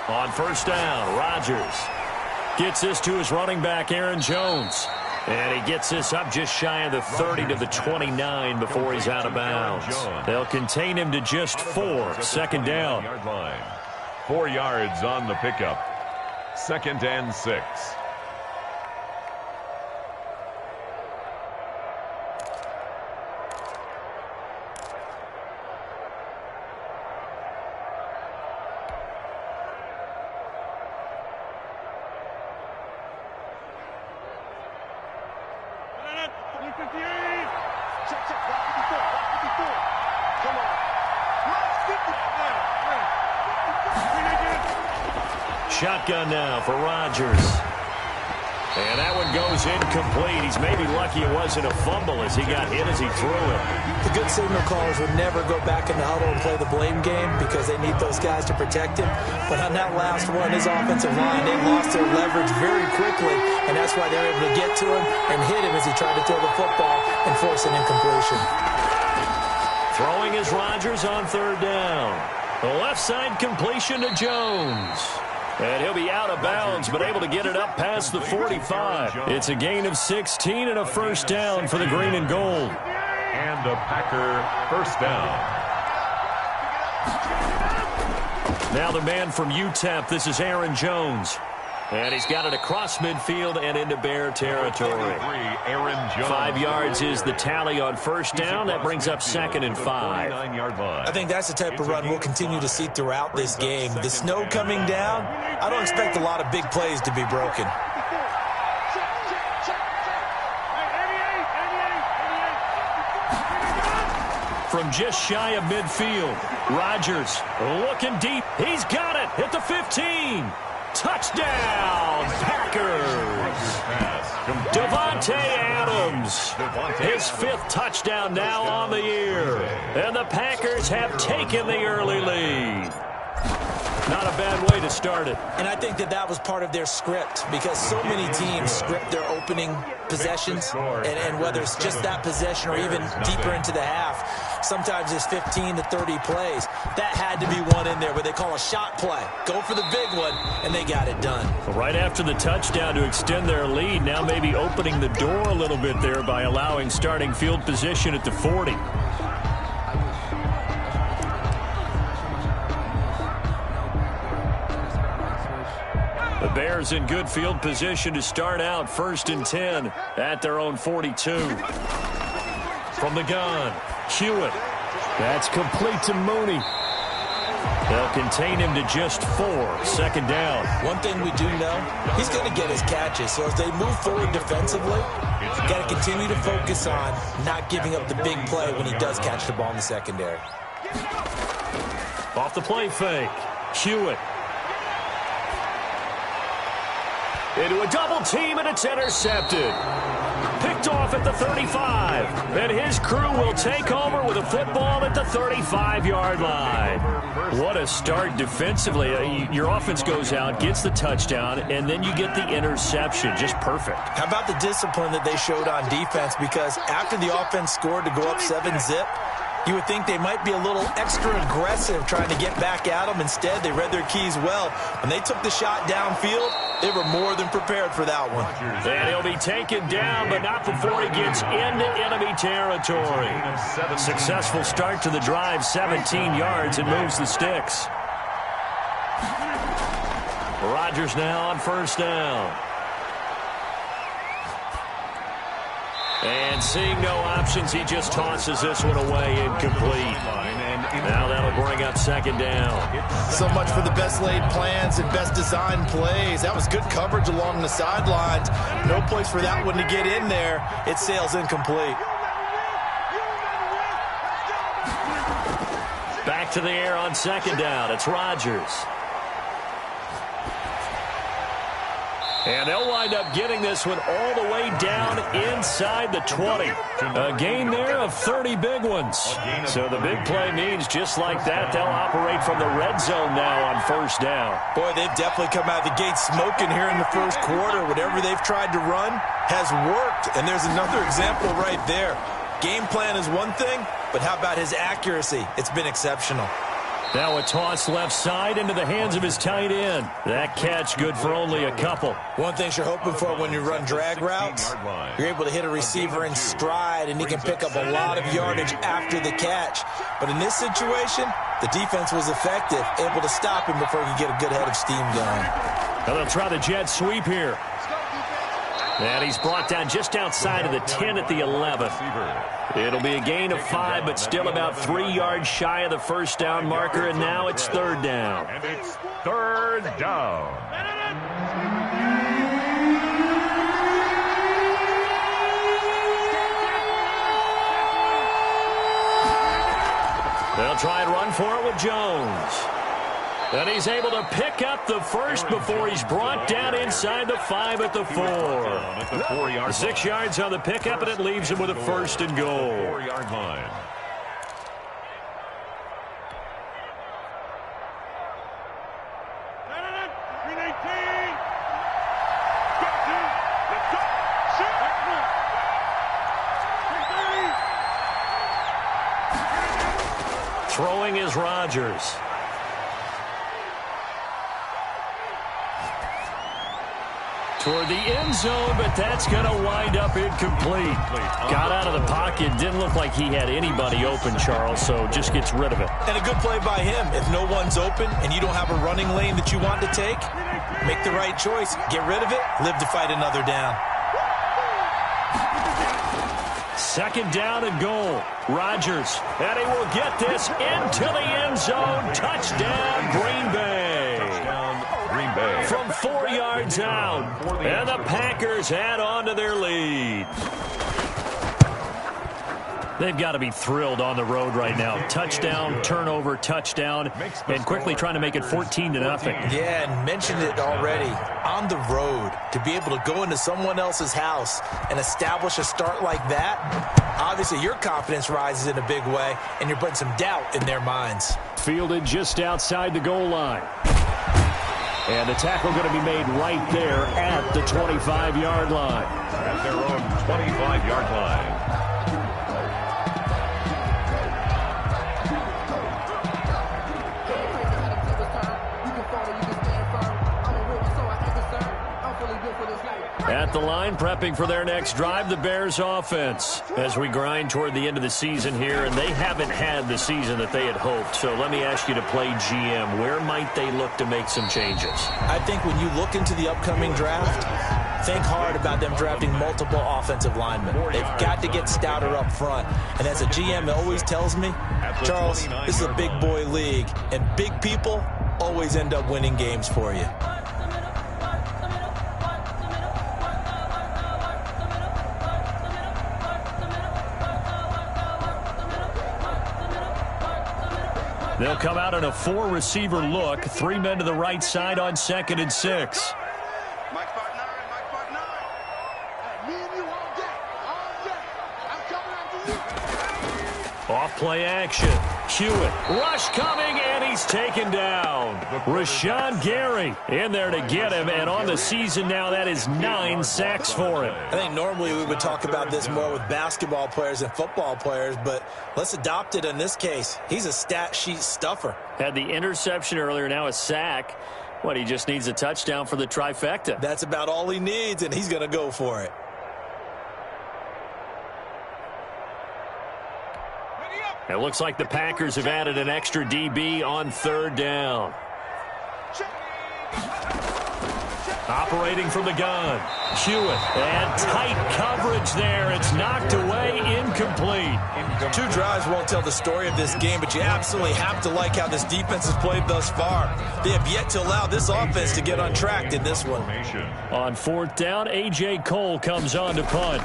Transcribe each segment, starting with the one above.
On first down, Rodgers gets this to his running back, Aaron Jones. And he gets this up just shy of the 30 to the 29 before he's out of bounds. They'll contain him to just 4. Second down. 4 yards on the pickup. 2nd and 6. Shotgun now for Rodgers. And that one goes incomplete. He's maybe lucky it wasn't a fumble as he got hit as he threw it. The good signal callers would never go back in the huddle and play the blame game because they need those guys to protect him. But on that last one, his offensive line, they lost their leverage very quickly, and that's why they were able to get to him and hit him as he tried to throw the football and force an incompletion. Throwing is Rodgers on third down. The left side completion to Jones. And he'll be out of bounds, but able to get it up past the 45. It's a gain of 16 and a first down for the green and gold. And a Packer first down. Now the man from UTEP, this is Aaron Jones. And he's got it across midfield and into Bear territory. 5 yards is the tally on first down. That brings up 2nd and 5. I think that's the type of run we'll continue to see throughout this game. The snow coming down, I don't expect a lot of big plays to be broken. From just shy of midfield, Rodgers looking deep. He's got it at the 15. Touchdown, Packers! Davante Adams, his 5th touchdown now on the year. And the Packers have taken the early lead. Not a bad way to start it. And I think that was part of their script because so many teams script their opening possessions. And whether it's just that possession or even deeper into the half, sometimes it's 15 to 30 plays. That had to be one in there where they call a shot play. Go for the big one, and they got it done. Right after the touchdown to extend their lead, now maybe opening the door a little bit there by allowing starting field position at the 40. The Bears in good field position to start out 1st and 10 at their own 42. From the gun, Hewitt. That's complete to Mooney. They'll contain him to just 4. Second down. One thing we do know, he's going to get his catches. So as they move forward defensively, got to continue to focus on not giving up the big play when he does catch the ball in the secondary. Off the play fake, Hewitt. Into a double team, and it's intercepted. Picked off at the 35. And his crew will take over with a football at the 35-yard line. What a start defensively. Your offense goes out, gets the touchdown, and then you get the interception. Just perfect. How about the discipline that they showed on defense? Because after the offense scored to go up 7-zip, you would think they might be a little extra aggressive trying to get back at them. Instead, they read their keys well. When they took the shot downfield, they were more than prepared for that one. And he'll be taken down, but not before he gets into enemy territory. Successful start to the drive, 17 yards, and moves the sticks. Rodgers now on first down. And seeing no options, he just tosses this one away, incomplete. Now that'll bring up second down. So much for the best laid plans and best designed plays. That was good coverage along the sidelines. No place for that one to get in there. It sails incomplete. Back to the air on second down. It's Rodgers. And they'll wind up getting this one all the way down inside the 20. A gain there of 30 big ones. So the big play means just like that, they'll operate from the red zone now on first down. Boy, they've definitely come out of the gate smoking here in the first quarter. Whatever they've tried to run has worked. And there's another example right there. Game plan is one thing, but how about his accuracy? It's been exceptional. Now a toss left side into the hands of his tight end. That catch good for only a couple. One thing you're hoping for when you run drag routes, you're able to hit a receiver in stride, and he can pick up a lot of yardage after the catch. But in this situation, the defense was effective, able to stop him before he could get a good head of steam going. Now they'll try the jet sweep here. And he's brought down just outside of the 10 at the 11. It'll be a gain of 5, but still about 3 yards shy of the first down marker, and now it's third down. And it's third down. They'll try and run for it with Jones. And he's able to pick up the first before he's brought down inside the 5 at the 4. 6 yards on the pickup, and it leaves him with a first and goal. 4-yard line. Throwing is Rodgers. Toward the end zone, but that's going to wind up incomplete. Got out of the pocket. Didn't look like he had anybody open, Charles, so just gets rid of it. And a good play by him. If no one's open and you don't have a running lane that you want to take, make the right choice. Get rid of it. Live to fight another down. Second down and goal. Rodgers, and he will get this into the end zone. Touchdown, Green Bay. Green Bay. From 4 yards out, and the Packers add on to their lead. They've got to be thrilled on the road right now. Touchdown, turnover, touchdown, and quickly trying to make it 14-0. Yeah, and mentioned it already. On the road, to be able to go into someone else's house and establish a start like that, obviously your confidence rises in a big way, and you're putting some doubt in their minds. Fielded just outside the goal line. And the tackle going to be made right there at the 25-yard line. At their own 25-yard line. At the line, prepping for their next drive, the Bears offense. As we grind toward the end of the season here, and they haven't had the season that they had hoped. So let me ask you to play GM. Where might they look to make some changes? I think when you look into the upcoming draft, think hard about them drafting multiple offensive linemen. They've got to get stouter up front. And as a GM, it always tells me, Charles, this is a big boy league, and big people always end up winning games for you. They'll come out in a 4-receiver look. 3 men to the right side on 2nd and 6. Off play action. Hewitt. Rush coming, and he's taken down. Rashawn Gary in there to get him, and on the season now, that is 9 sacks for him. I think normally we would talk about this more with basketball players and football players, but let's adopt it in this case. He's a stat sheet stuffer. Had the interception earlier, now a sack. What, he just needs a touchdown for the trifecta. That's about all he needs, and he's going to go for it. It looks like the Packers have added an extra DB on 3rd down. Operating from the gun. Hewitt. And tight coverage there. It's knocked away, incomplete. 2 drives won't tell the story of this game, but you absolutely have to like how this defense has played thus far. They have yet to allow this offense to get untracked in this one. On 4th down, A.J. Cole comes on to punt.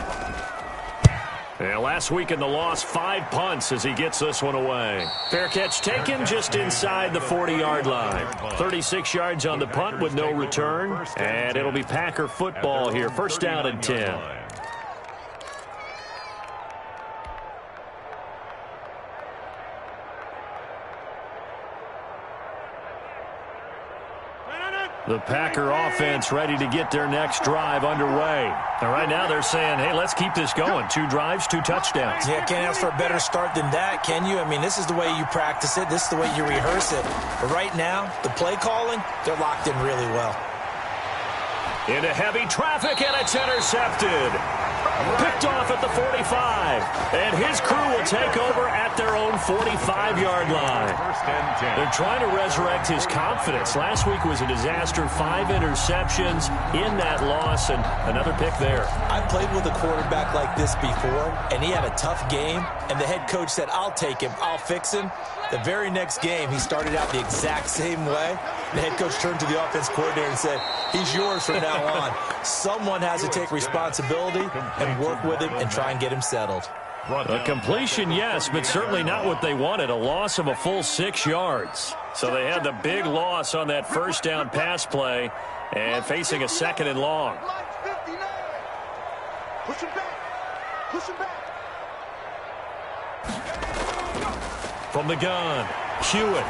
And last week in the loss, 5 punts as he gets this one away. Fair catch taken just inside the 40-yard line. 36 yards on the punt with no return. And it'll be Packer football here. 1st down and 10. The Packer offense ready to get their next drive underway. And right now they're saying, hey, let's keep this going. 2 drives, 2 touchdowns. Yeah, can't ask for a better start than that, can you? I mean, this is the way you practice it. This is the way you rehearse it. But right now, the play calling, they're locked in really well. Into heavy traffic, and it's intercepted. Picked off at the 45. And his crew will take over at their own 45-yard line. They're trying to resurrect his confidence. Last week was a disaster. 5 interceptions in that loss, and another pick there. I played with a quarterback like this before, and he had a tough game, and the head coach said, I'll take him, I'll fix him. The very next game, he started out the exact same way. The head coach turned to the offense coordinator and said, he's yours from now on. Someone has to take responsibility and work with him and try and get him settled. A completion, yes, but certainly not what they wanted. A loss of a full 6 yards. So they had the big loss on that first down pass play and facing a 2nd and long. Push him back. Push him back. From the gun, Hewitt.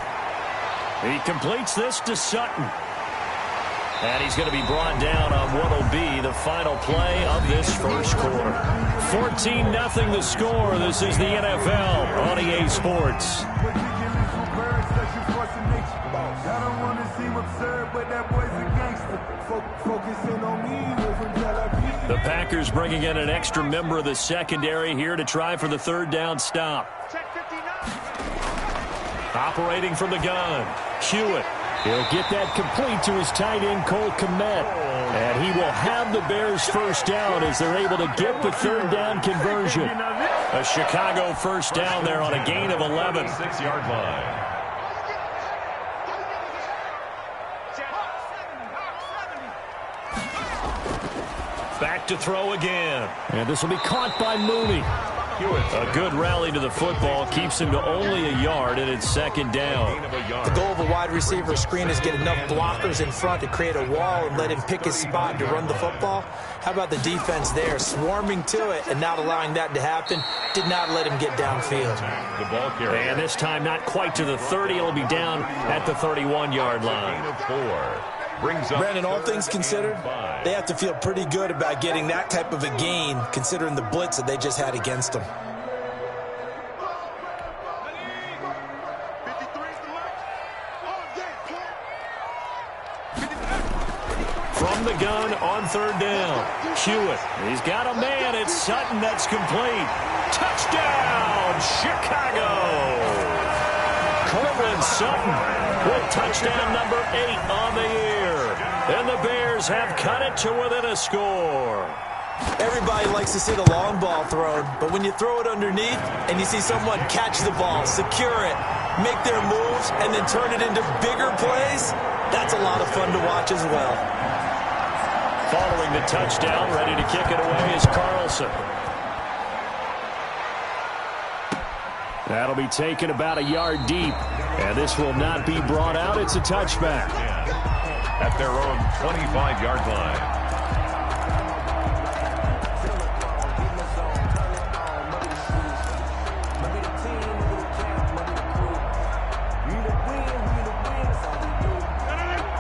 He completes this to Sutton. And he's going to be brought down on what will be the final play of this first quarter. 14-0 the score. This is the NFL on EA Sports. The Packers bringing in an extra member of the secondary here to try for the 3rd down stop. Operating from the gun, Hewitt. He'll get that complete to his tight end, Cole Kmet. And he will have the Bears first down as they're able to get the 3rd down conversion. A Chicago first down there on a gain of 11. 6-yard line. Back to throw again. And this will be caught by Mooney. A good rally to the football keeps him to only a yard, and it's 2nd down. The goal of a wide receiver screen is get enough blockers in front to create a wall and let him pick his spot to run the football. How about the defense there, swarming to it and not allowing that to happen? Did not let him get downfield. The ball carrier. And this time not quite to the 30. It'll be down at the 31-yard line. Gain of 4. Brings up Brandon, all things considered, they have to feel pretty good about getting that type of a gain, considering the blitz that they just had against them. From the gun on 3rd down, Hewitt. He's got a man. It's Sutton that's complete. Touchdown, Chicago! Courtland Sutton with touchdown number 8 on the year. And the Bears have cut it to within a score. Everybody likes to see the long ball thrown, but when you throw it underneath and you see someone catch the ball, secure it, make their moves, and then turn it into bigger plays, that's a lot of fun to watch as well. Following the touchdown, ready to kick it away is Carlson. That'll be taken about a yard deep, and this will not be brought out. It's a touchback. At their own 25-yard line.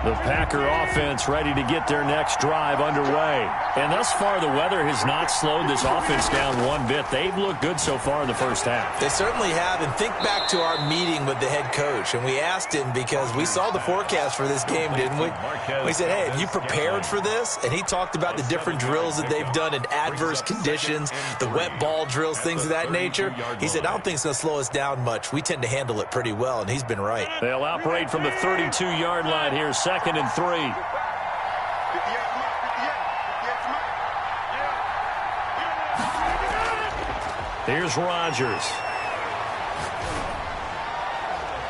The Packer offense ready to get their next drive underway. And thus far, the weather has not slowed this offense down one bit. They've looked good so far in the first half. They certainly have. And think back to our meeting with the head coach. And we asked him because we saw the forecast for this game, didn't we? We said, hey, have you prepared for this? And he talked about the different drills that they've done in adverse conditions, the wet ball drills, things of that nature. He said, I don't think it's going to slow us down much. We tend to handle it pretty well, and he's been right. They'll operate from the 32-yard line here, 2nd and 3. Here's Rodgers.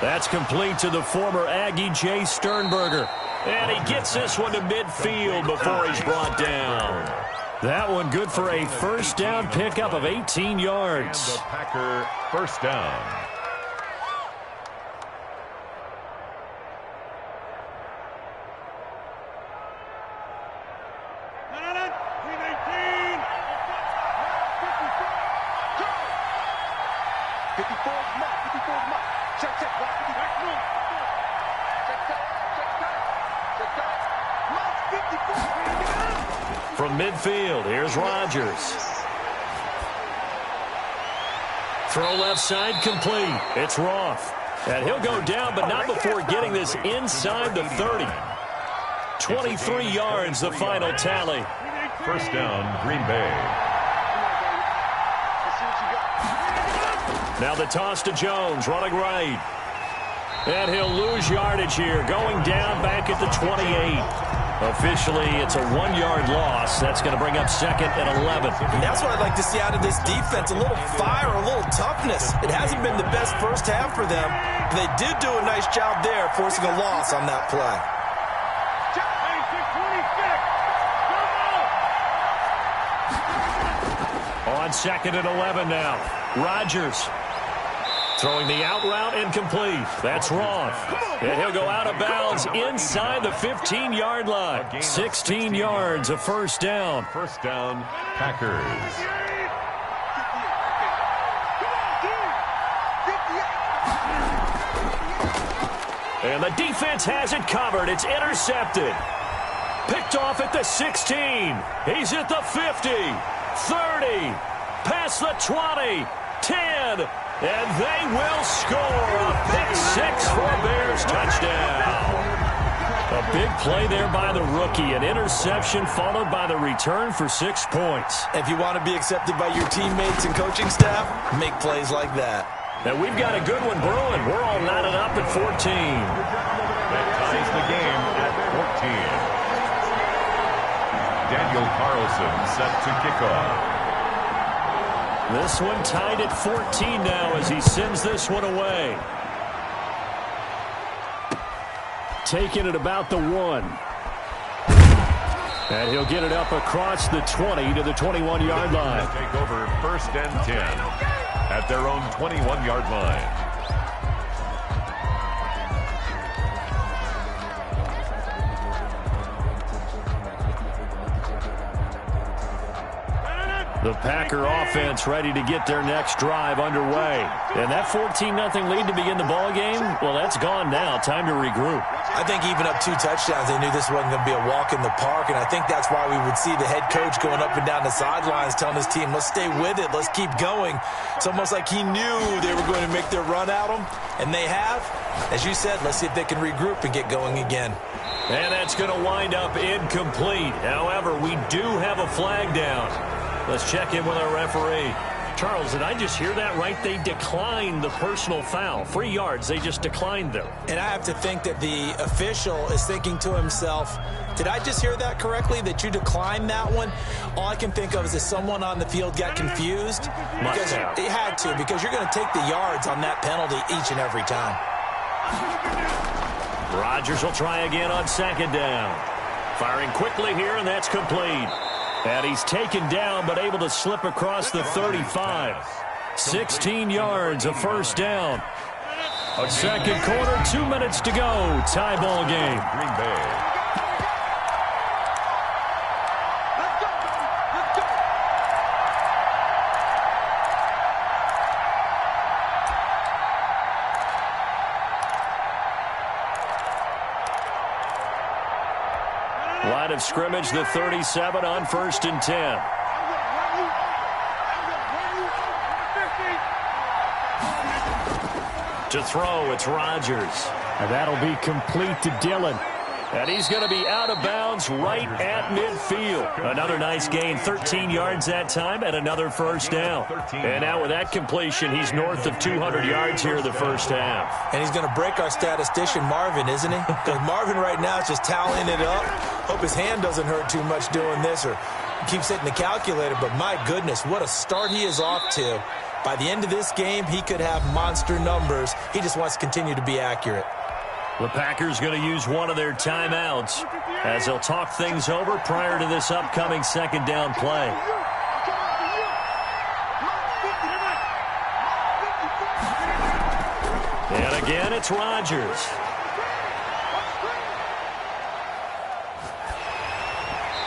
That's complete to the former Aggie, Jay Sternberger. And he gets this one to midfield before he's brought down. That one good for a first down pickup of 18 yards. And the Packer first down. From midfield, here's Rodgers. Throw left side complete. It's Roth. And he'll go down, but not before getting this inside the 30. 23 yards, the final tally. First down, Green Bay. Now the toss to Jones, running right. And he'll lose yardage here, going down back at the 28. Officially, it's a 1-yard loss. That's going to bring up second and 11. And that's what I'd like to see out of this defense, a little fire, a little toughness. It hasn't been the best first half for them, but they did do a nice job there, forcing a loss on that play. On second and 11 now. Rodgers throwing the out route incomplete. That's Roth. And he'll go out of bounds inside the 15-yard line. 16 yards, a first down. First down, Packers. And the defense has it covered. It's intercepted. Picked off at the 16. He's at the 50, 30, past the 20, 10, and they will score a pick six for Bears touchdown. A big play there by the rookie. An interception followed by the return for 6 points. If you want to be accepted by your teammates and coaching staff, make plays like that. And we've got a good one brewing. We're all knotted up at 14. That ties the game at 14. Daniel Carlson set to kick off. This one tied at 14 now as he sends this one away. Taking it about the 1. And he'll get it up across the 20 to the 21-yard line. Take over first and 10 at their own 21-yard line. The Packer offense ready to get their next drive underway. And that 14-0 lead to begin the ball game, well, that's gone now. Time to regroup. I think even up 2 touchdowns, they knew this wasn't going to be a walk in the park, and I think that's why we would see the head coach going up and down the sidelines telling his team, let's stay with it, let's keep going. It's almost like he knew they were going to make their run at him, and they have. As you said, let's see if they can regroup and get going again. And that's going to wind up incomplete. However, we do have a flag down. Let's check in with our referee. Charles, did I just hear that right? They declined the personal foul. 3 yards, they just declined them. And I have to think that the official is thinking to himself, did I just hear that correctly, that you declined that one? All I can think of is that someone on the field got confused. Because it had to, because you're going to take the yards on that penalty each and every time. Rodgers will try again on second down. Firing quickly here, and that's complete. And he's taken down, but able to slip across the 35. 16 yards, a first down. Second quarter, 2 minutes to go. Tie ball game. Green Bay. Line of scrimmage, the 37 on first and 10. To throw, it's Rodgers. And that'll be complete to Dillon. And he's going to be out of bounds right at midfield. Another nice gain, 13 yards that time, and another first down. And now with that completion, he's north of 200 yards here in the first half. And he's going to break our statistician, Marvin, isn't he? Because Marvin right now is just tallying it up. Hope his hand doesn't hurt too much doing this or keeps hitting the calculator. But my goodness, what a start he is off to. By the end of this game, he could have monster numbers. He just wants to continue to be accurate. The Packers going to use one of their timeouts as they'll talk things over prior to this upcoming second down play. And again, it's Rodgers.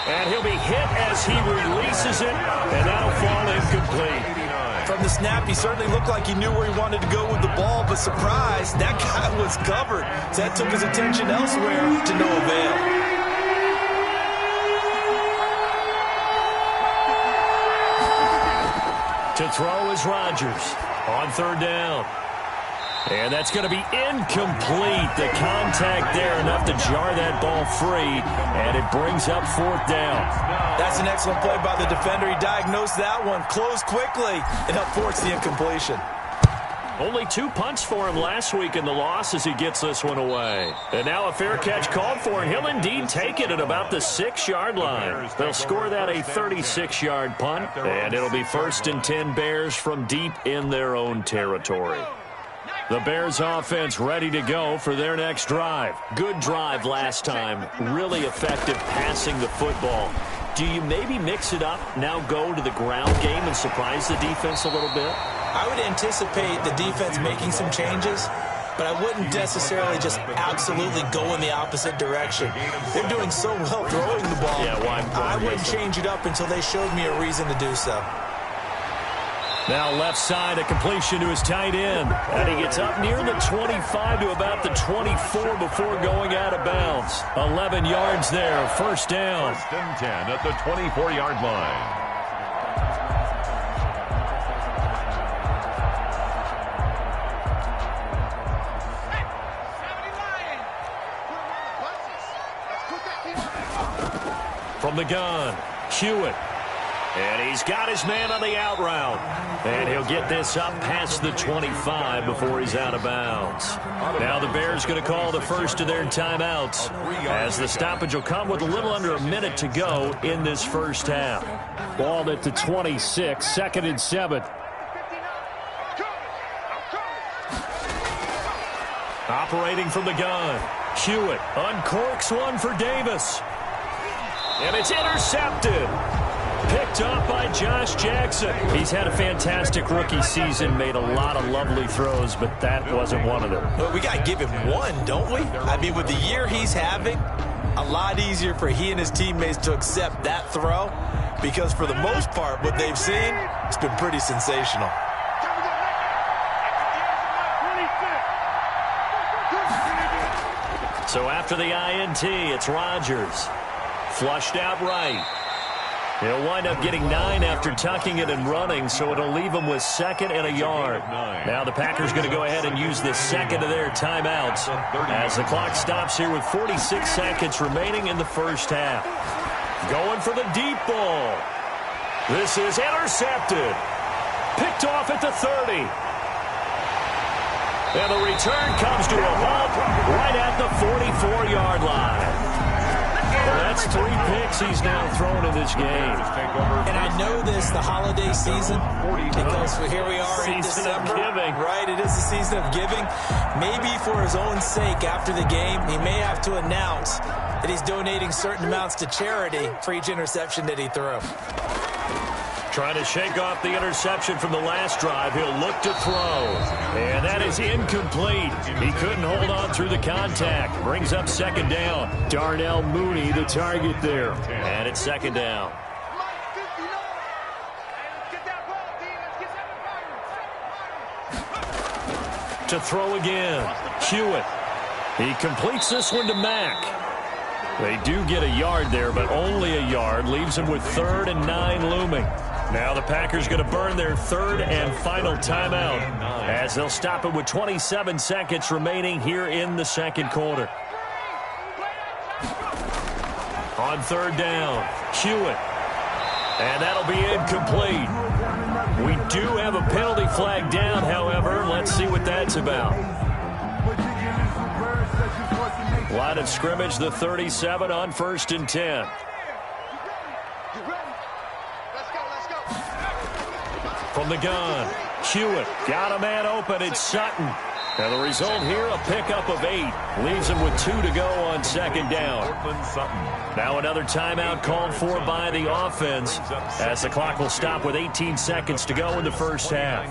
And he'll be hit as he releases it, and that'll fall incomplete. From the snap, he certainly looked like he knew where he wanted to go with the ball, but surprise, that guy was covered. So that took his attention elsewhere to no avail. To throw is Rodgers on third down. And that's going to be incomplete. The contact there enough to jar that ball free, and it brings up fourth down. That's an excellent play by the defender. He diagnosed that one, closed quickly, and helped force the incompletion. Only 2 punts for him last week in the loss as he gets this one away. And now a fair catch called for, and he'll indeed take it at about the 6-yard line. They'll score that a 36-yard punt, and it'll be 1st and 10 Bears from deep in their own territory. The Bears offense ready to go for their next drive. Good drive last time. Really effective passing the football. Do you maybe mix it up, now go to the ground game and surprise the defense a little bit? I would anticipate the defense making some changes, but I wouldn't necessarily just absolutely go in the opposite direction. They're doing so well throwing the ball. Yeah, well, I wouldn't change it up until they showed me a reason to do so. Now left side, a completion to his tight end. And he gets up near the 25 to about the 24 before going out of bounds. 11 yards there, first down. 1st and 10 at the 24-yard line. From the gun, Hewitt. And he's got his man on the out route. And he'll get this up past the 25 before he's out of bounds. Now the Bears going to call the first of their timeouts, as the stoppage will come with a little under a minute to go in this first half. Ball at the 26, 2nd and 7. Operating from the gun, Hewitt uncorks one for Davis. And it's intercepted. Picked up by Josh Jackson. He's had a fantastic rookie season, made a lot of lovely throws, but that wasn't one of them. Well, we got to give him one, don't we? I mean, with the year he's having, a lot easier for he and his teammates to accept that throw, because for the most part, what they've seen, it's been pretty sensational. So after the INT, it's Rodgers. Flushed out right. He'll wind up getting 9 after tucking it and running, so it'll leave him with 2nd and a yard. Now the Packers going to go ahead and use the second of their timeouts as the clock stops here with 46 seconds remaining in the first half. Going for the deep ball. This is intercepted. Picked off at the 30. And the return comes to a halt right at the 44-yard line. Well, that's 3 picks he's now thrown in this game. And I know this, the holiday season, because here we are in December. Season of giving. Right, it is the season of giving. Maybe for his own sake after the game, he may have to announce that he's donating certain amounts to charity for each interception that he threw. Trying to shake off the interception from the last drive. He'll look to throw. And that is incomplete. He couldn't hold on through the contact. Brings up 2nd down. Darnell Mooney, the target there. And it's 2nd down. To throw again. Hewitt. He completes this one to Mack. They do get a yard there, but only a yard. Leaves him with 3rd and 9 looming. Now the Packers going to burn their 3rd and final timeout as they'll stop it with 27 seconds remaining here in the 2nd quarter. On 3rd down, Hewitt. And that'll be incomplete. We do have a penalty flag down, however. Let's see what that's about. Line of scrimmage, the 37 on 1st and 10. From the gun, Hewitt got a man open. It's Sutton. And the result here, a pickup of 8. Leaves him with 2 to go on 2nd down. Now another timeout called for by the offense as the clock will stop with 18 seconds to go in the first half.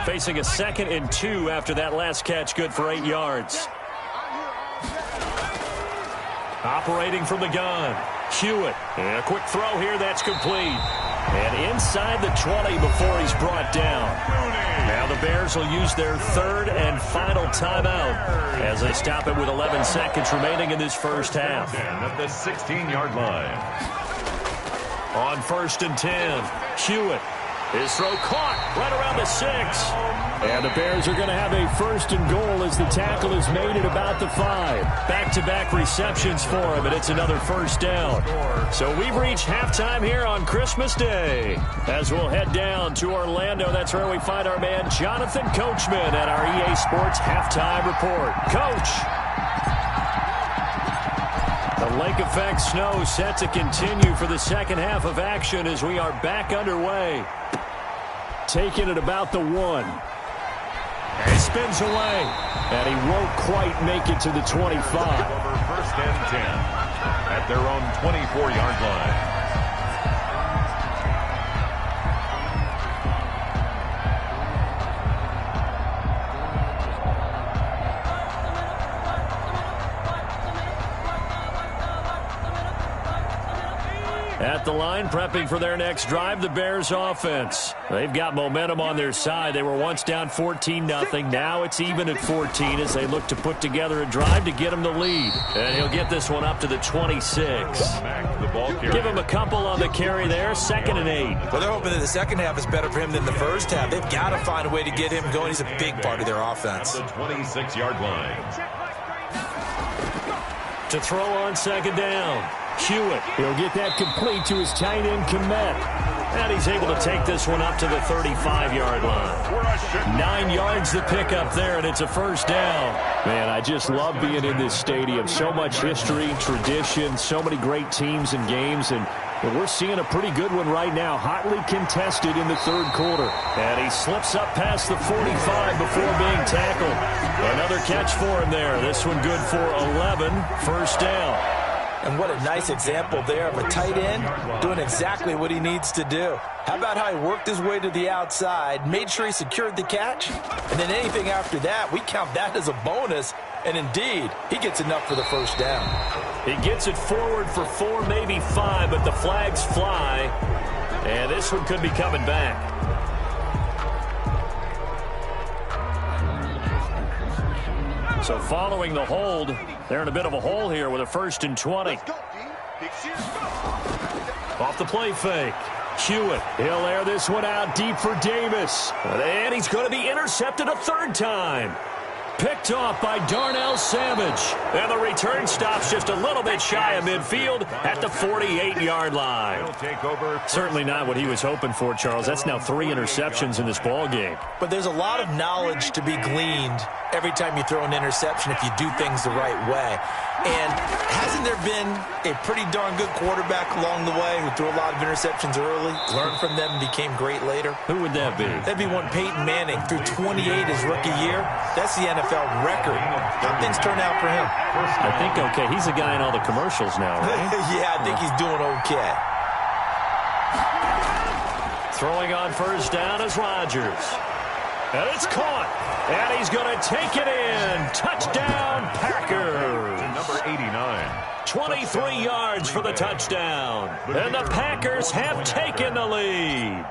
Facing a 2nd and 2 after that last catch, good for 8 yards. Operating from the gun, Hewitt. And a quick throw here, that's complete. And inside the 20 before he's brought down. Now the Bears will use their 3rd and final timeout as they stop it with 11 seconds remaining in this first half. At the 16-yard line. On 1st and 10, Hewitt. His throw caught right around the 6. And the Bears are going to have a 1st and goal as the tackle is made at about the 5. Back-to-back receptions for him, and it's another 1st down. So we've reached halftime here on Christmas Day. As we'll head down to Orlando, that's where we find our man Jonathan Coachman at our EA Sports Halftime Report. Coach! The lake effect snow set to continue for the second half of action as we are back underway. Taking it about the 1. And he spins away. And he won't quite make it to the 25. Over 1st and 10 at their own 24-yard line. At the line, prepping for their next drive, the Bears offense. They've got momentum on their side. They were once down 14-0. Now it's even at 14 as they look to put together a drive to get him the lead. And he'll get this one up to the 26. Give him a couple on the carry there, 2nd and 8. Well, they're hoping that the second half is better for him than the first half. They've got to find a way to get him going. He's a big part of their offense. At the 26-yard line. To throw on 2nd down. Hewitt. He'll get that complete to his tight end, Kmet. And he's able to take this one up to the 35-yard line. 9 yards to pick up there, and it's a 1st down. Man, I just love being in this stadium. So much history, tradition, so many great teams and games, and we're seeing a pretty good one right now. Hotly contested in the 3rd quarter. And he slips up past the 45 before being tackled. Another catch for him there. This one good for 11. 1st down. And what a nice example there of a tight end doing exactly what he needs to do. How about how he worked his way to the outside, made sure he secured the catch, and then anything after that, we count that as a bonus. And indeed, he gets enough for the 1st down. He gets it forward for 4, maybe 5, but the flags fly. And this one could be coming back. So following the hold, they're in a bit of a hole here with a 1st and 20. Off the play fake. Hewitt, he'll air this one out deep for Davis. And he's going to be intercepted a 3rd time. Picked off by Darnell Savage. And the return stops just a little bit shy of midfield at the 48-yard line. Certainly not what he was hoping for, Charles. That's now 3 interceptions in this ball game. But there's a lot of knowledge to be gleaned every time you throw an interception if you do things the right way. And hasn't there been a pretty darn good quarterback along the way who threw a lot of interceptions early, learned from them, and became great later? Who would that be? That'd be one Peyton Manning, threw 28 his rookie year. That's the NFL record. How things turn out for him? I think okay. He's a guy in all the commercials now, right? Yeah, I think he's doing okay. Throwing on 1st down is Rodgers. And it's caught. And he's going to take it in. Touchdown, Packers. Number 89. 23 yards for the touchdown. And the Packers have taken the lead.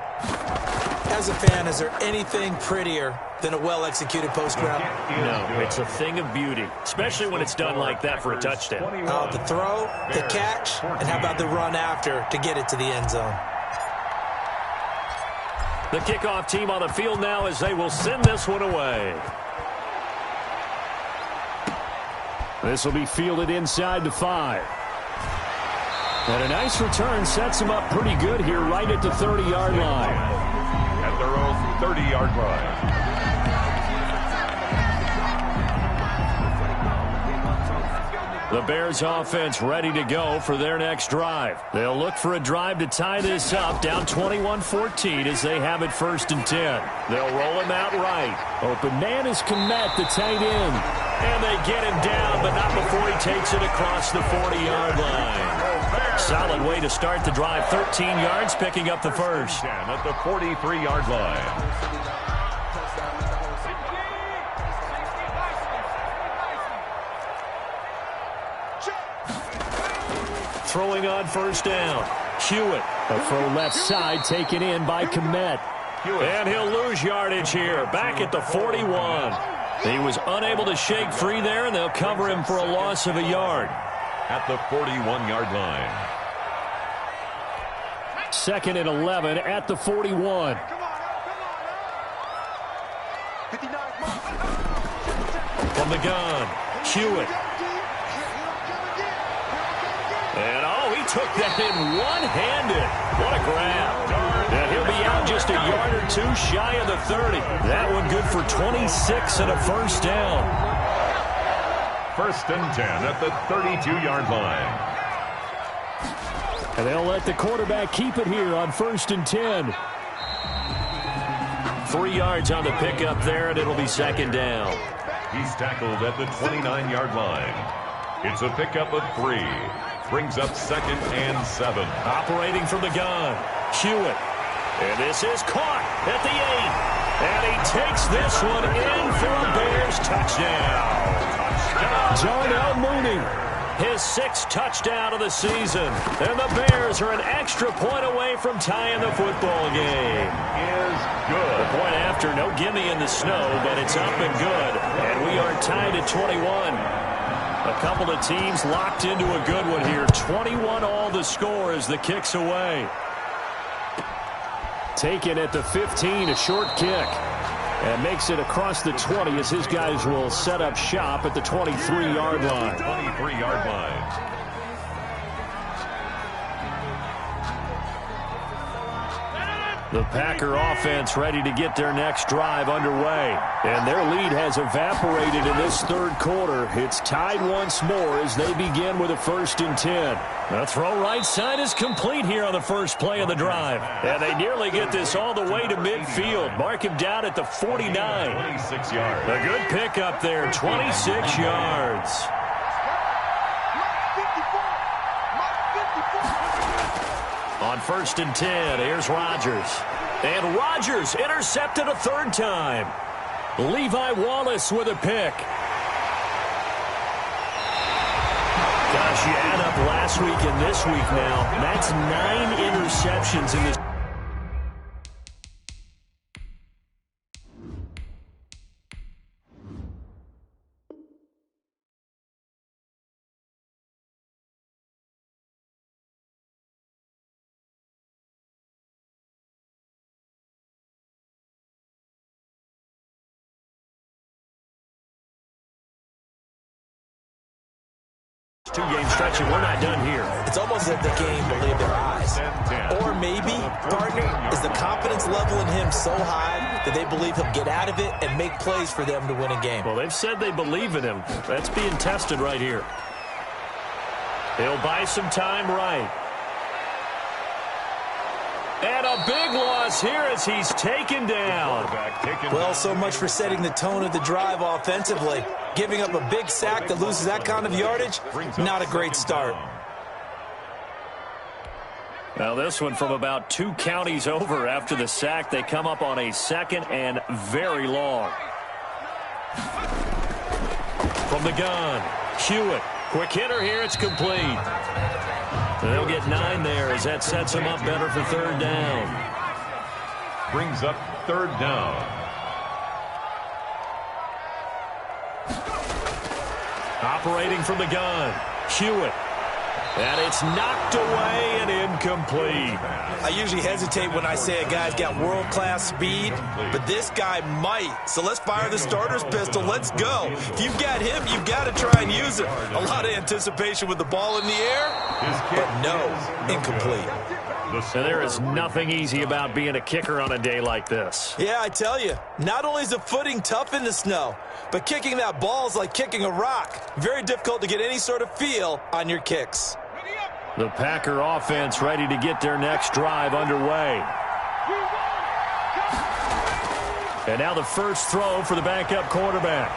As a fan, is there anything prettier than a well-executed post route? No, it's a thing of beauty, especially when it's done like that for a touchdown. The throw, the catch, and how about the run after to get it to the end zone? The kickoff team on the field now as they will send this one away. This will be fielded inside the 5. And a nice return sets them up pretty good here right at the 30-yard line. At their own 30-yard line. The Bears offense ready to go for their next drive. They'll look for a drive to tie this up, down 21-14 as they have it 1st and 10. They'll roll him out right. Open man is Kmet, the tight end. And they get him down, but not before he takes it across the 40-yard line. Solid way to start the drive, 13 yards, picking up the 1st. At the 43-yard line. Throwing on 1st down. Hewitt. A throw left side taken in by Kmet. And he'll lose yardage here. Back at the 41. He was unable to shake free there, and they'll cover him for a loss of a yard. At the 41-yard line. 2nd and 11 at the 41. Come on. 59. From the gun, Hewitt. And, he took that in one-handed. What a grab. And he'll be out just a yard or two shy of the 30. That one good for 26 and a first down. 1st and 10 at the 32-yard line. And they'll let the quarterback keep it here on 1st and 10. 3 yards on the pickup there, and it'll be 2nd down. He's tackled at the 29-yard line. It's a pickup of 3. Brings up 2nd and 7. Operating from the gun, Hewitt. And this is caught at the 8. And he takes this one in for a Bears touchdown. Darnell Mooney, his 6th touchdown of the season. And the Bears are an extra point away from tying the football game. Is good. The point after, no gimme in the snow, but it's up and good. And we are tied at 21. A couple of teams locked into a good one here. 21 all the score as the kick's away. Taken at the 15, a short kick. And makes it across the 20 as his guys will set up shop at the 23-yard line. 23-yard line. The Packer offense ready to get their next drive underway. And their lead has evaporated in this 3rd quarter. It's tied once more as they begin with a 1st and 10. The throw right side is complete here on the first play of the drive. And they nearly get this all the way to midfield. Mark him down at the 49. 26 yards. A good pickup there, 26 yards. On 1st and 10, here's Rodgers. And Rodgers intercepted a 3rd time. Levi Wallace with a pick. Gosh, you add up last week and this week now. That's 9 interceptions in this. Two-game stretch, and we're not done here. It's almost like the game believed their eyes. Or maybe, partner, is the confidence level in him so high that they believe he'll get out of it and make plays for them to win a game. Well, they've said they believe in him. That's being tested right here. He'll buy some time right. And a big loss here as he's taken down. Well, so much for setting the tone of the drive offensively. Giving up a big sack that loses that kind of yardage, not a great start. Now this one from about 2 counties over after the sack. They come up on a 2nd and very long. From the gun, Hewitt. Quick hitter here, it's complete. They'll get 9 there as that sets them up better for 3rd down. Brings up 3rd down. Operating from the gun, Hewitt. And it's knocked away and incomplete. I usually hesitate when I say a guy's got world-class speed, but this guy might. So let's fire the starter's pistol. Let's go. If you've got him, you've got to try and use it. A lot of anticipation with the ball in the air, but no, incomplete. And there is nothing easy about being a kicker on a day like this. Yeah, I tell you, not only is the footing tough in the snow, but kicking that ball is like kicking a rock. Very difficult to get any sort of feel on your kicks. The Packer offense ready to get their next drive underway. And now the first throw for the backup quarterback.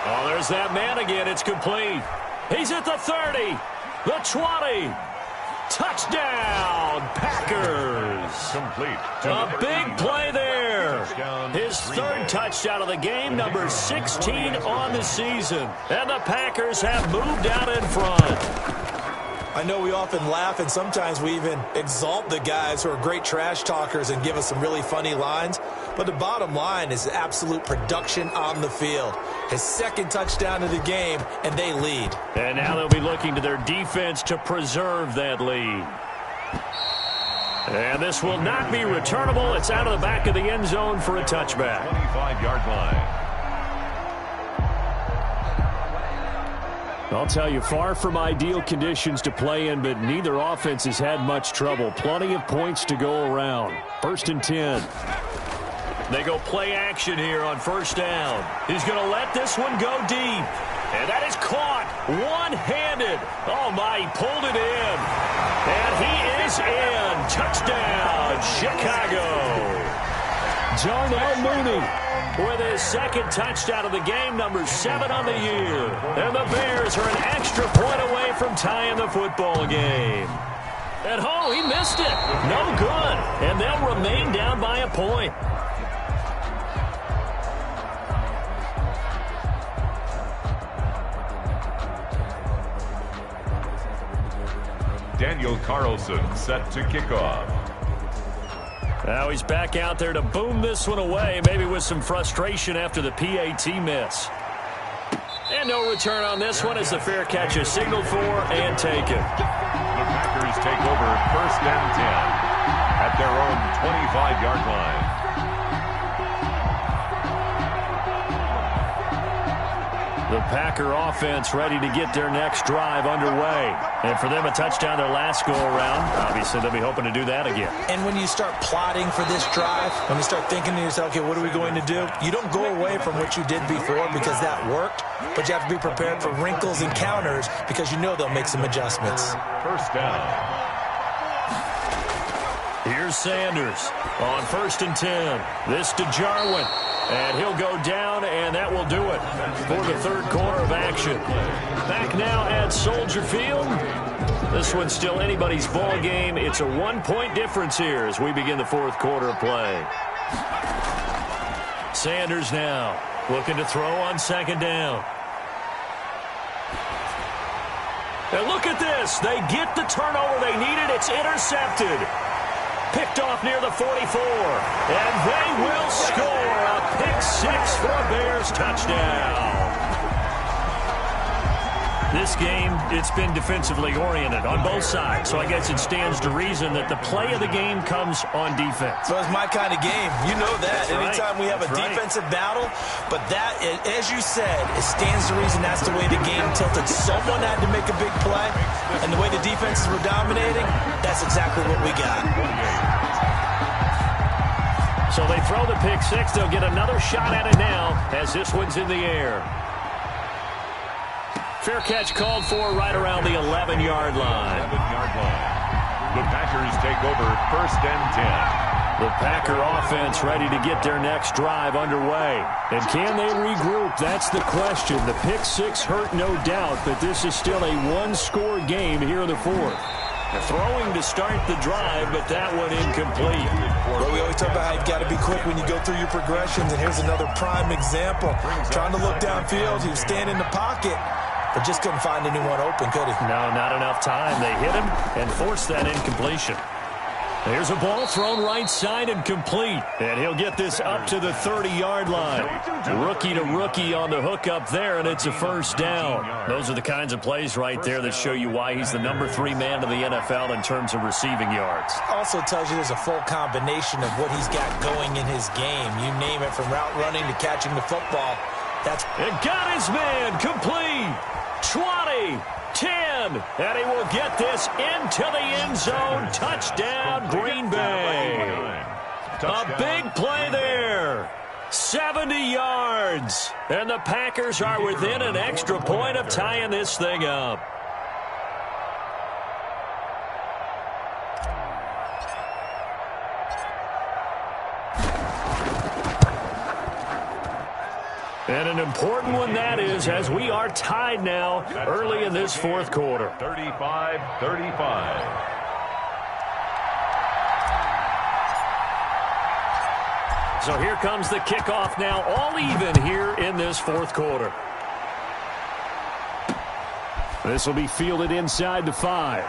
Oh, there's that man again. It's complete. He's at the 30, the 20. Touchdown, Packers. Complete. A big play there. His 3rd touchdown of the game, number 16 on the season. And the Packers have moved out in front. I know we often laugh, and sometimes we even exalt the guys who are great trash talkers and give us some really funny lines. But the bottom line is absolute production on the field. His 2nd touchdown of the game, and they lead. And now they'll be looking to their defense to preserve that lead. And this will not be returnable. It's out of the back of the end zone for a touchback. 25-yard line. I'll tell you, far from ideal conditions to play in, but neither offense has had much trouble. Plenty of points to go around. 1st and 10. They go play action here on 1st down. He's going to let this one go deep. And that is caught one-handed. Oh, my, he pulled it in. And he is in. Touchdown, Chicago. Darnell Mooney with his 2nd touchdown of the game, number 7 on the year. And the Bears are an extra point away from tying the football game. And, oh, he missed it. No good. And they'll remain down by a point. Daniel Carlson set to kick off. Now he's back out there to boom this one away, maybe with some frustration after the PAT miss. And no return on this one as the fair catch is signaled for and taken. The Packers take over 1st and 10 at their own 25-yard line. The Packer offense ready to get their next drive underway. And for them, a touchdown their last go-around. Obviously, they'll be hoping to do that again. And when you start plotting for this drive, when you start thinking to yourself, okay, what are we going to do? You don't go away from what you did before because that worked, but you have to be prepared for wrinkles and counters because you know they'll make some adjustments. 1st down. Here's Sanders on 1st and 10. This to Jarwin. And he'll go down, and that will do it for the 3rd quarter of action. Back now at Soldier Field. This one's still anybody's ball game. It's a 1-point difference here as we begin the 4th quarter of play. Sanders now looking to throw on 2nd down. And look at this. They get the turnover they needed. It's intercepted. Picked off near the 44. And they will score a pick 6 for a Bears touchdown. This game, it's been defensively oriented on both sides, so I guess it stands to reason that the play of the game comes on defense. So it's my kind of game. You know that. That's Anytime right. we have a defensive battle, but that, as you said, it stands to reason that's the way the game tilted. Someone had to make a big play, and the way the defenses were dominating, that's exactly what we got. So they throw the pick 6. They'll get another shot at it now as this one's in the air. Fair catch called for right around the 11-yard line. 11-yard line. The Packers take over 1st and 10. The Packer offense ready to get their next drive underway. And can they regroup? That's the question. The pick 6 hurt, no doubt, but this is still a one-score game here in the 4th. Throwing to start the drive, but that one incomplete. Well, we always talk about how you've got to be quick when you go through your progressions, and here's another prime example. Trying to look downfield, he was standing in the pocket, but just couldn't find anyone open, could he? No, not enough time. They hit him and forced that incompletion. Here's a ball thrown right side and complete. And he'll get this up to the 30-yard line. Rookie to rookie on the hook up there, and it's a 1st down. Those are the kinds of plays right there that show you why he's the number 3 man in the NFL in terms of receiving yards. Also tells you there's a full combination of what he's got going in his game. You name it, from route running to catching the football. And got his man complete. 20, 10, and he will get this into the end zone. Touchdown, Green Bay. A big play there. 70 yards. And the Packers are within an extra point of tying this thing up. And an important one that is, as we are tied now early in this 4th quarter. 35-35. So here comes the kickoff now, all even here in this 4th quarter. This will be fielded inside the 5.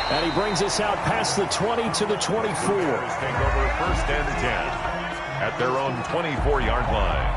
And he brings us out past the 20 to the 24. Take over 1st and 10 at their own 24-yard line.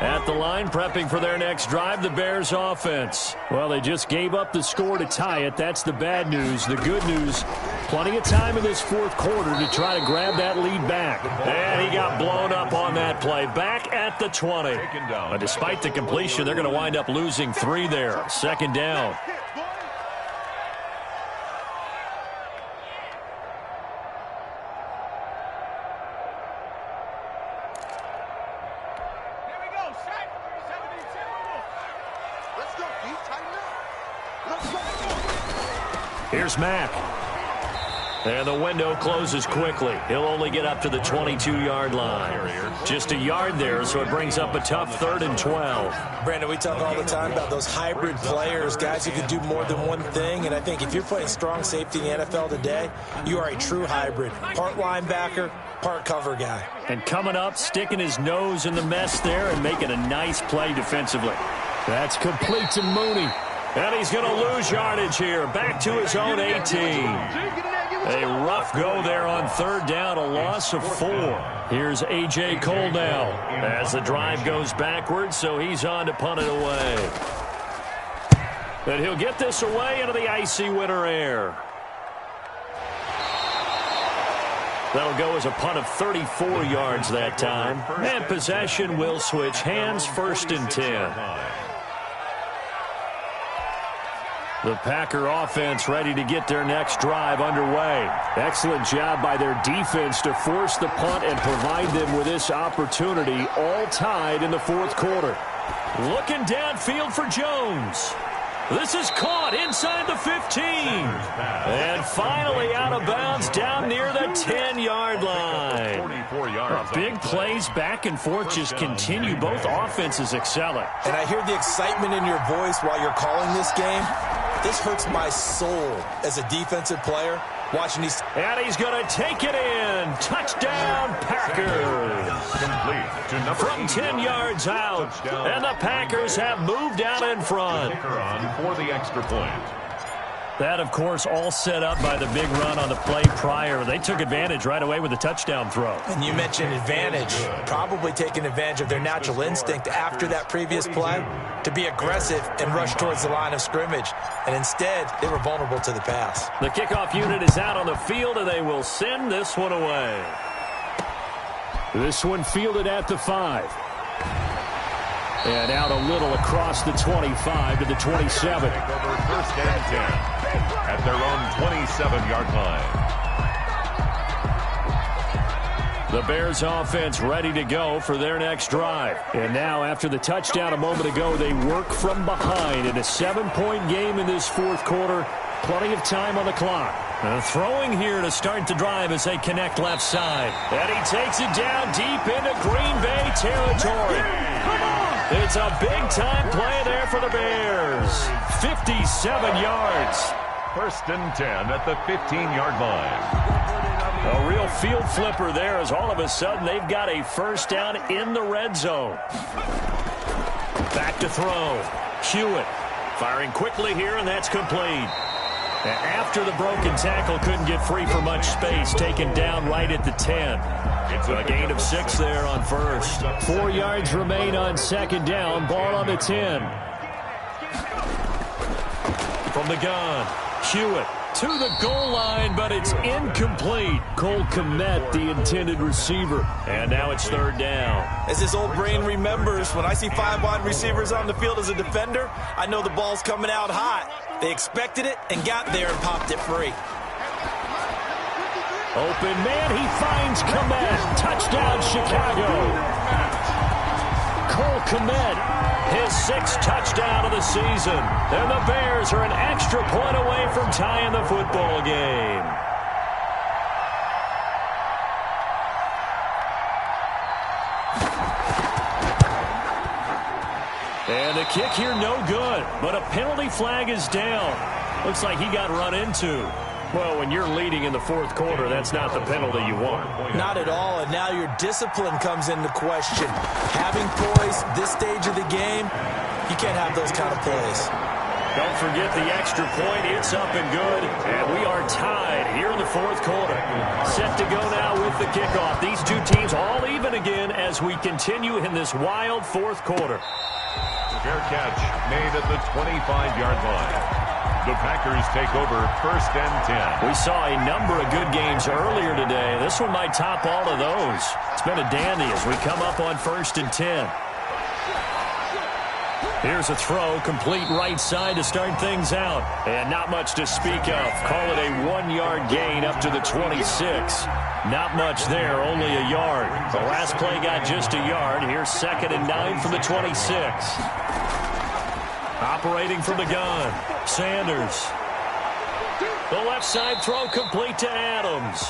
At the line, prepping for their next drive, the Bears offense. Well, they just gave up the score to tie it. That's the bad news. The good news, plenty of time in this fourth quarter to try to grab that lead back. And he got blown up on that play. Back at the 20. But despite the completion, they're going to wind up losing 3 there. Second down. Here's Mack. And the window closes quickly. He'll only get up to the 22-yard line. Just a yard there, so it brings up a tough 3rd and 12. Brandon, we talk all the time about those hybrid players, guys who can do more than one thing. And I think if you're playing strong safety in the NFL today, you are a true hybrid. Part linebacker, part cover guy. And coming up, sticking his nose in the mess there and making a nice play defensively. That's complete to Mooney. And he's going to lose yardage here. Back to his own 18. A rough go there on 3rd down, a loss of 4. Here's A.J. Cole now as the drive goes backwards, so he's on to punt it away. And he'll get this away into the icy winter air. That'll go as a punt of 34 yards that time. And possession will switch hands, 1st and 10. The Packer offense ready to get their next drive underway. Excellent job by their defense to force the punt and provide them with this opportunity, all tied in the fourth quarter. Looking downfield for Jones. This is caught inside the 15. And finally out of bounds down near the 10-yard line. Big plays back and forth just continue. Both offenses excelling. And I hear the excitement in your voice while you're calling this game. This hurts my soul as a defensive player watching these. And he's going to take it in. Touchdown, Packers. From 10 yards out. And the Packers have moved out in front. For the extra point. That, of course, all set up by the big run on the play prior. They took advantage right away with a touchdown throw. And you mentioned advantage. Probably taking advantage of their natural instinct after that previous play to be aggressive and rush towards the line of scrimmage. And instead, they were vulnerable to the pass. The kickoff unit is out on the field, and they will send this one away. This one fielded at the 5. And out a little across the 25 to the 27. Over 1st and 10 at their own 27-yard line. The Bears offense ready to go for their next drive. And now after the touchdown a moment ago, they work from behind in a 7-point game in this fourth quarter. Plenty of time on the clock. Throwing here to start the drive as they connect left side. And he takes it down deep into Green Bay territory. It's a big-time play there for the Bears. 57 yards. 1st and 10 at the 15-yard line. A real field flipper there as all of a sudden they've got a 1st down in the red zone. Back to throw. Hewitt firing quickly here, and that's complete. After the broken tackle, couldn't get free for much space, taken down right at the 10. It's a gain of 6 there on 1st. 4 yards remain on 2nd down. Ball on the 10. From the gun, Hewitt to the goal line, but it's incomplete. Cole Kmet, the intended receiver. And now it's 3rd down. As his old brain remembers, when I see 5 wide receivers on the field as a defender, I know the ball's coming out hot. They expected it and got there and popped it free. Open man, he finds Kmet. Touchdown, Chicago. Cole Kmet, his 6th touchdown of the season. And the Bears are an extra point away from tying the football game. And the kick here no good, but a penalty flag is down. Looks like he got run into. Well, when you're leading in the fourth quarter, that's not the penalty you want. Not at all, and now your discipline comes into question. Having poise this stage of the game, you can't have those kind of plays. Don't forget the extra point. It's up and good. And we are tied here in the fourth quarter. Set to go now with the kickoff. These two teams all even again as we continue in this wild fourth quarter. Fair catch made at the 25-yard line. The Packers take over 1st and 10. We saw a number of good games earlier today. This one might top all of those. It's been a dandy as we come up on 1st and 10. Here's a throw, complete right side to start things out. And not much to speak of. Call it a 1-yard gain up to the 26. Not much there, only a yard. The last play got just a yard. Here's 2nd and 9 from the 26. Operating from the gun, Sanders. The left side throw complete to Adams.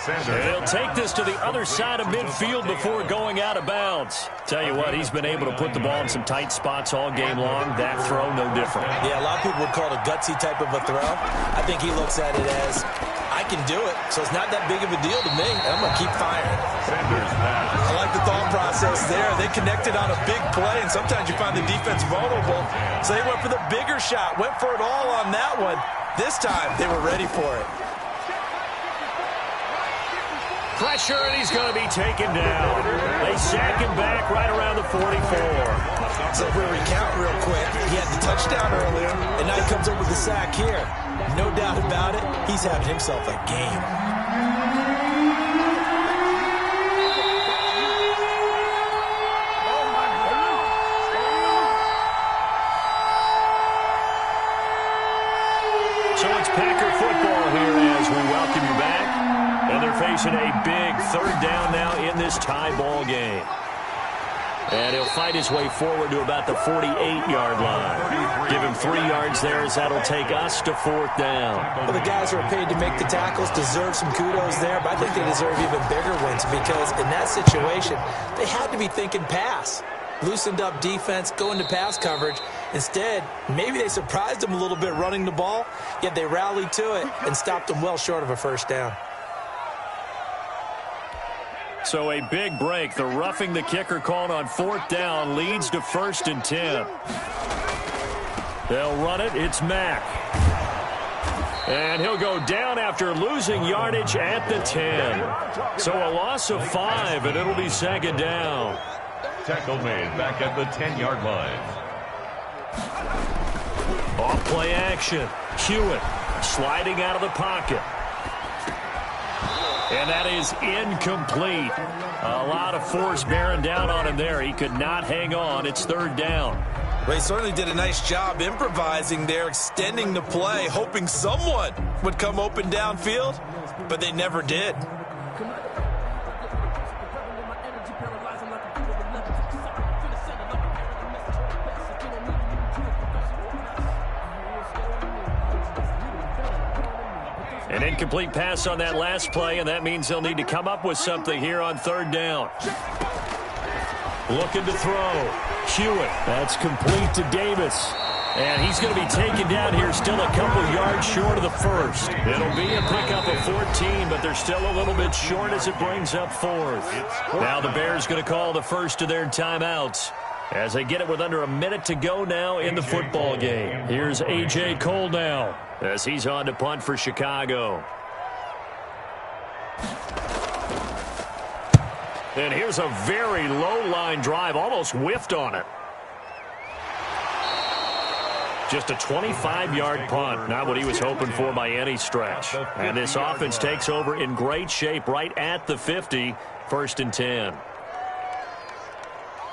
And he'll take this to the other side of midfield before going out of bounds. Tell you what, he's been able to put the ball in some tight spots all game long. That throw, no different. Yeah, a lot of people would call it a gutsy type of a throw. I think he looks at it as, I can do it, so it's not that big of a deal to me. I'm going to keep firing. I like the thought process there. They connected on a big play, and sometimes you find the defense vulnerable. So they went for the bigger shot, went for it all on that one. This time, they were ready for it. Pressure, and he's going to be taken down. They sack him back right around the 44. So if we recount real quick, he had the touchdown earlier, and now he comes up with the sack here. No doubt about it, he's having himself a game. So it's Packer football here as we welcome you back. And they're facing a big 3rd down now in this tie ball game. And he'll fight his way forward to about the 48-yard line. Give him 3 yards there as that'll take us to 4th down. Well, the guys who are paid to make the tackles deserve some kudos there, but I think they deserve even bigger wins because in that situation, they had to be thinking pass. Loosened up defense, going to pass coverage. Instead, maybe they surprised them a little bit running the ball, yet they rallied to it and stopped them well short of a 1st down. So a big break. The roughing the kicker called on 4th down leads to 1st and 10. They'll run it. It's Mack. And he'll go down after losing yardage at the 10. So a loss of 5, and it'll be 2nd down. Tackle made back at the 10-yard line. Off play action. Hewitt sliding out of the pocket. And that is incomplete. A lot of force bearing down on him there. He could not hang on. It's 3rd down. Well, he certainly did a nice job improvising there, extending the play, hoping someone would come open downfield, but they never did. An incomplete pass on that last play, and that means they'll need to come up with something here on 3rd down. Looking to throw. Hewitt. That's complete to Davis. And he's going to be taken down here, still a couple yards short of the 1st. It'll be a pickup of 14, but they're still a little bit short as it brings up 4th. Now the Bears going to call the first of their timeouts as they get it with under a minute to go now in the football game. Here's A.J. Cole now as he's on to punt for Chicago. And here's a very low-line drive, almost whiffed on it. Just a 25-yard punt, not what he was hoping for by any stretch. And this offense takes over in great shape right at the 50, 1st and 10.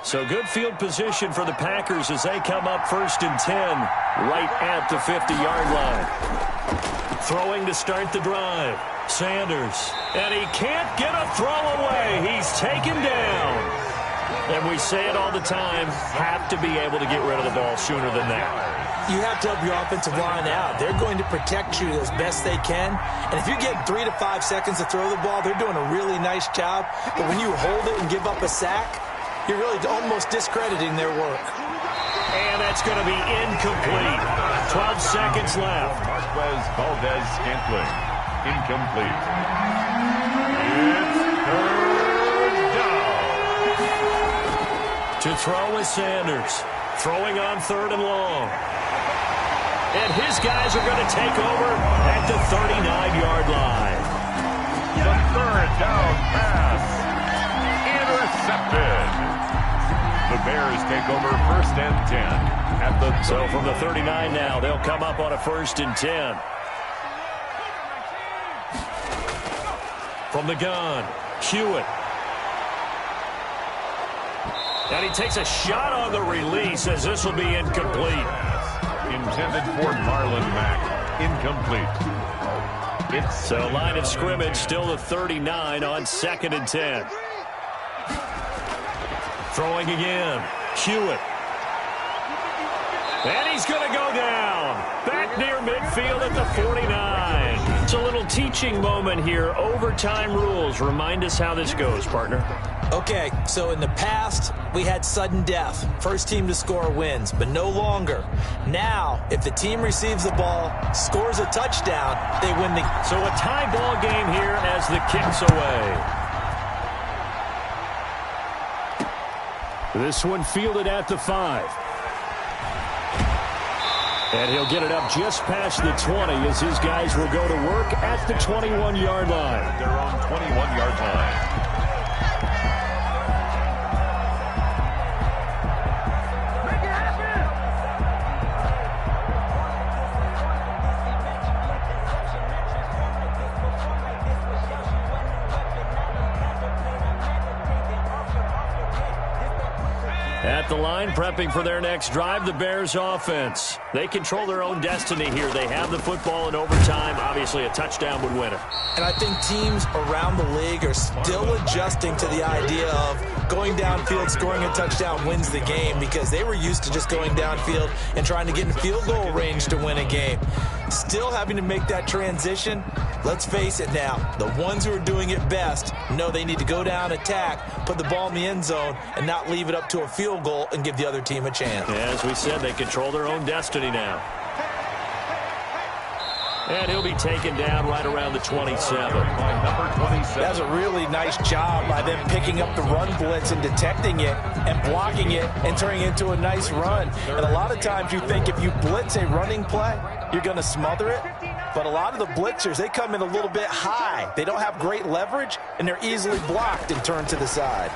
So good field position for the Packers as they come up 1st and 10 right at the 50-yard line. Throwing to start the drive. Sanders. And he can't get a throw away. He's taken down. And we say it all the time, have to be able to get rid of the ball sooner than that. You have to help your offensive line out. They're going to protect you as best they can. And if you get 3 to 5 seconds to throw the ball, they're doing a really nice job. But when you hold it and give up a sack, you're really almost discrediting their work. And that's going to be incomplete. 12 seconds left. Marquez Valdez-Scantling. Incomplete. It's 3rd down. To throw is Sanders. Throwing on 3rd and long. And his guys are going to take over at the 39-yard line. The third down pass. Intercepted. The Bears take over 1st and 10 at the 39. So from the 39 now, they'll come up on a 1st and 10. From the gun, Hewitt. And he takes a shot on the release as this will be incomplete. Intended for Marlon Mack. Incomplete. So line of scrimmage still the 39 on 2nd and 10. Throwing again, Hewitt. And he's going to go down. Back near midfield at the 49. It's a little teaching moment here. Overtime rules. Remind us how this goes, partner. Okay, so in the past, we had sudden death. First team to score wins, but no longer. Now, if the team receives the ball, scores a touchdown, they win the... So a tie ball game here as the kick's away. This one fielded at the 5. And he'll get it up just past the 20 as his guys will go to work at the 21-yard line. Their own 21-yard line. At the line, prepping for their next drive, the Bears offense. They control their own destiny here. They have the football in overtime. Obviously, a touchdown would win it. And I think teams around the league are still adjusting to the idea of going downfield, scoring a touchdown wins the game, because they were used to just going downfield and trying to get in field goal range to win a game. Still having to make that transition. Let's face it now, the ones who are doing it best know they need to go down, attack, put the ball in the end zone, and not leave it up to a field goal and give the other team a chance. As we said, they control their own destiny now. And he'll be taken down right around the 27. Number 27. That's a really nice job by them picking up the run blitz and detecting it and blocking it and turning it into a nice run. And a lot of times you think if you blitz a running play, you're going to smother it. But a lot of the blitzers, they come in a little bit high. They don't have great leverage, and they're easily blocked and turned to the side.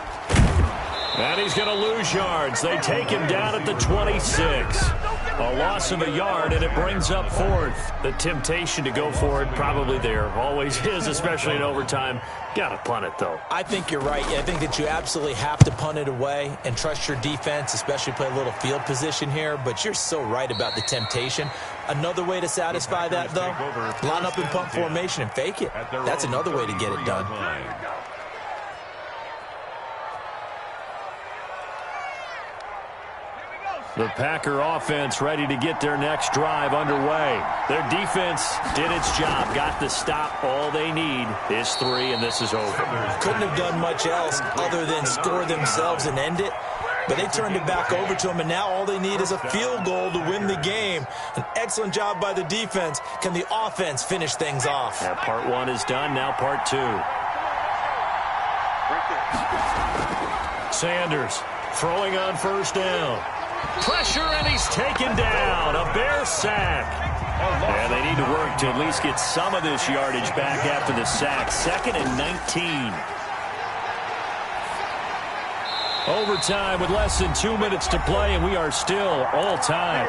And he's going to lose yards. They take him down at the 26. A loss of a yard, and it brings up 4th. The temptation to go for it probably there. Always is, especially in overtime. Got to punt it, though. I think you're right. I think that you absolutely have to punt it away and trust your defense, especially play a little field position here. But you're so right about the temptation. Another way to satisfy that, though, line up in punt formation and fake it. That's another way to get it done. The Packer offense ready to get their next drive underway. Their defense did its job, got the stop. All they need is 3, and this is over. Couldn't have done much else other than score themselves and end it. But they turned it back over to them, and now all they need is a field goal to win the game. An excellent job by the defense. Can the offense finish things off? Yeah, part 1 is done, now part 2. Sanders throwing on 1st down. Pressure, and he's taken down. A Bear sack. And they need to work to at least get some of this yardage back after the sack. 2nd and 19. Overtime with less than 2 minutes to play, and we are still all time.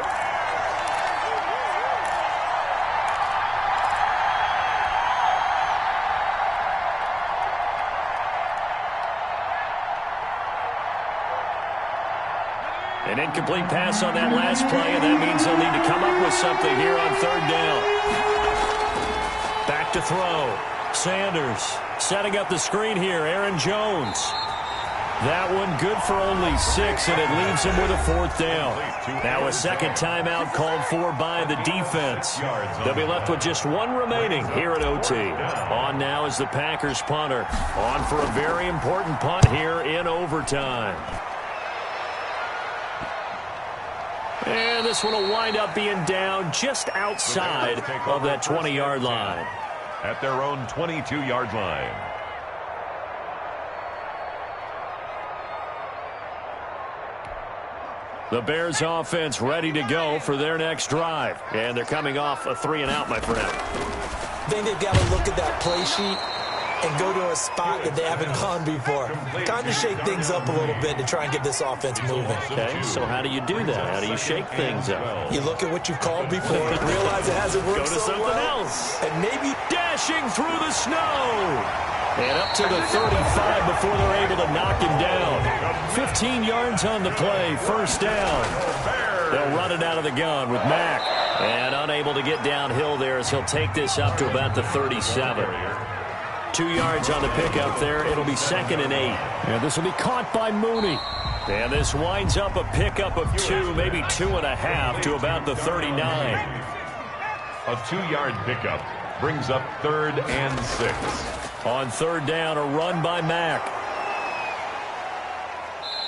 An incomplete pass on that last play, and that means they'll need to come up with something here on 3rd down. Back to throw. Sanders setting up the screen here. Aaron Jones. That one good for only 6, and it leaves him with a 4th down. Now a second timeout called for by the defense. They'll be left with just 1 remaining here at OT. On now is the Packers punter. On for a very important punt here in overtime. And this one will wind up being down just outside of that 20-yard line. At their own 22-yard line. The Bears offense ready to go for their next drive. And they're coming off a 3-and-out, my friend. I think they've got to look at that play sheet and go to a spot that they haven't gone before. Time to shake things up a little bit to try and get this offense moving. Okay, so how do you do that? How do you shake things up? You look at what you've called before, realize it hasn't worked Go to so something well, else. and maybe Dashing through the snow. And up to the 35 before they're able to knock him down. 15 yards on the play, first down. They'll run it out of the gun with Mack. And unable to get downhill there as he'll take this up to about the 37. 2 yards on the pickup there. It'll be 2nd and 8. And this will be caught by Mooney. And this winds up a pickup of 2, maybe 2.5 to about the 39. A 2-yard pickup brings up 3rd and 6. On 3rd down, a run by Mack.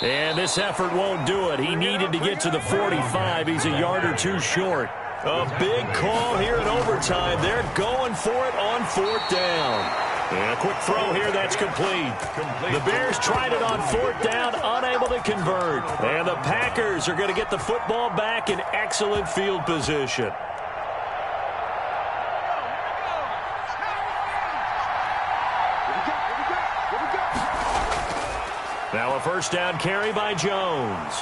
And this effort won't do it. He needed to get to the 45. He's a yard or 2 short. A big call here in overtime. They're going for it on 4th down. And a quick throw here that's complete. The Bears tried it on 4th down, unable to convert. And the Packers are going to get the football back in excellent field position. Now a first down carry by Jones.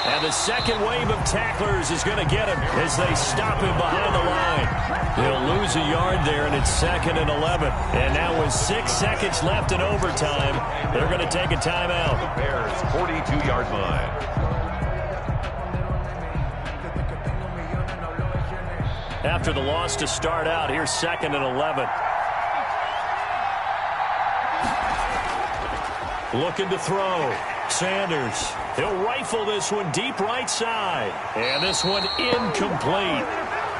And the second wave of tacklers is going to get him as they stop him behind the line. He'll lose a yard there, and it's 2nd and 11. And now with 6 seconds left in overtime, they're going to take a timeout. The Bears' 42-yard line. After the loss to start out, here's 2nd and 11. Looking to throw. Sanders. He'll rifle this one deep right side. And this one incomplete.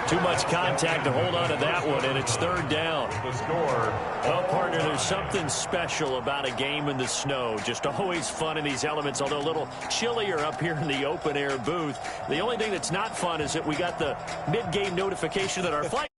Too much contact to hold on to that one, and it's 3rd down. The score. Well, partner, there's something special about a game in the snow. Just always fun in these elements, although a little chillier up here in the open-air booth. The only thing that's not fun is that we got the mid-game notification that our flight